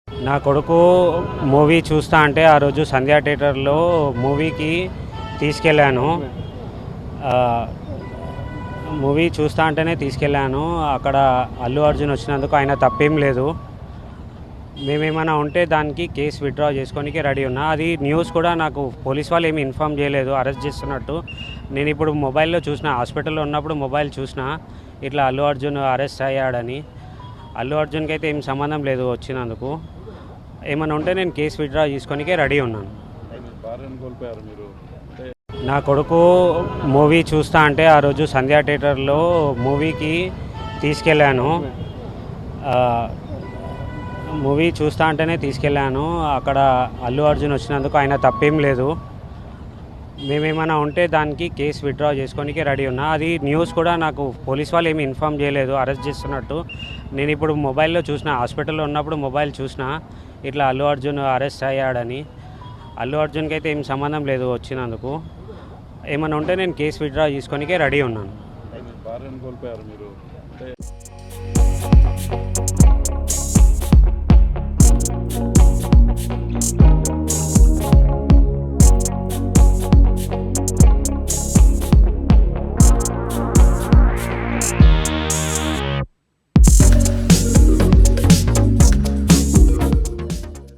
నా కొడుకు మూవీ చూస్తా అంటే ఆ రోజు సంధ్యా థియేటర్లో మూవీకి తీసుకెళ్ళాను. ఆ, మూవీ చూస్తా అంటేనే తీసుకెళ్ళాను. అక్కడ అల్లు అర్జున్ వచ్చినందుకు ఆయన తప్పేం లేదు. మేమేమైనా ఉంటే దానికి కేసు విత్డ్రా చేసుకోనికి రెడీ ఉన్నా. అది న్యూస్ కూడా నాకు పోలీస్ వాళ్ళు ఏమి ఇన్ఫామ్ చేయలేదు అరెస్ట్ చేస్తున్నట్టు. నేను ఇప్పుడు మొబైల్లో చూసిన, హాస్పిటల్లో ఉన్నప్పుడు మొబైల్ చూసిన ఇట్లా అల్లు అర్జున్ అరెస్ట్ అయ్యాడని. అల్లు అర్జున్కి అయితే ఏం సంబంధం లేదు వచ్చినందుకు. ఏమైనా ఉంటే నేను కేసు విత్డ్రా చేసుకోనికే రెడీ ఉన్నాను. నా కొడుకు మూవీ చూస్తా అంటే ఆ రోజు సంధ్యా థియేటర్లో మూవీకి తీసుకెళ్ళాను. ఆ, మూవీ చూస్తా అంటేనే తీసుకెళ్ళాను. అక్కడ అల్లు అర్జున్ వచ్చినందుకు ఆయన తప్పేం లేదు. మేమేమైనా ఉంటే దానికి కేసు విత్డ్రా చేసుకోనికే రెడీ ఉన్నా. అది న్యూస్ కూడా నాకు పోలీస్ వాళ్ళు ఏమి ఇన్ఫామ్ చేయలేదు అరెస్ట్ చేస్తున్నట్టు. నేను ఇప్పుడు మొబైల్లో చూసిన, హాస్పిటల్లో ఉన్నప్పుడు మొబైల్ చూసిన ఇట్లా అల్లు అర్జున్ అరెస్ట్ అయ్యాడని. అల్లు అర్జున్కి అయితే ఏం సంబంధం లేదు వచ్చినందుకు. ఏమైనా ఉంటే నేను కేసు విత్డ్రా చేసుకోనికే రెడీ ఉన్నాను.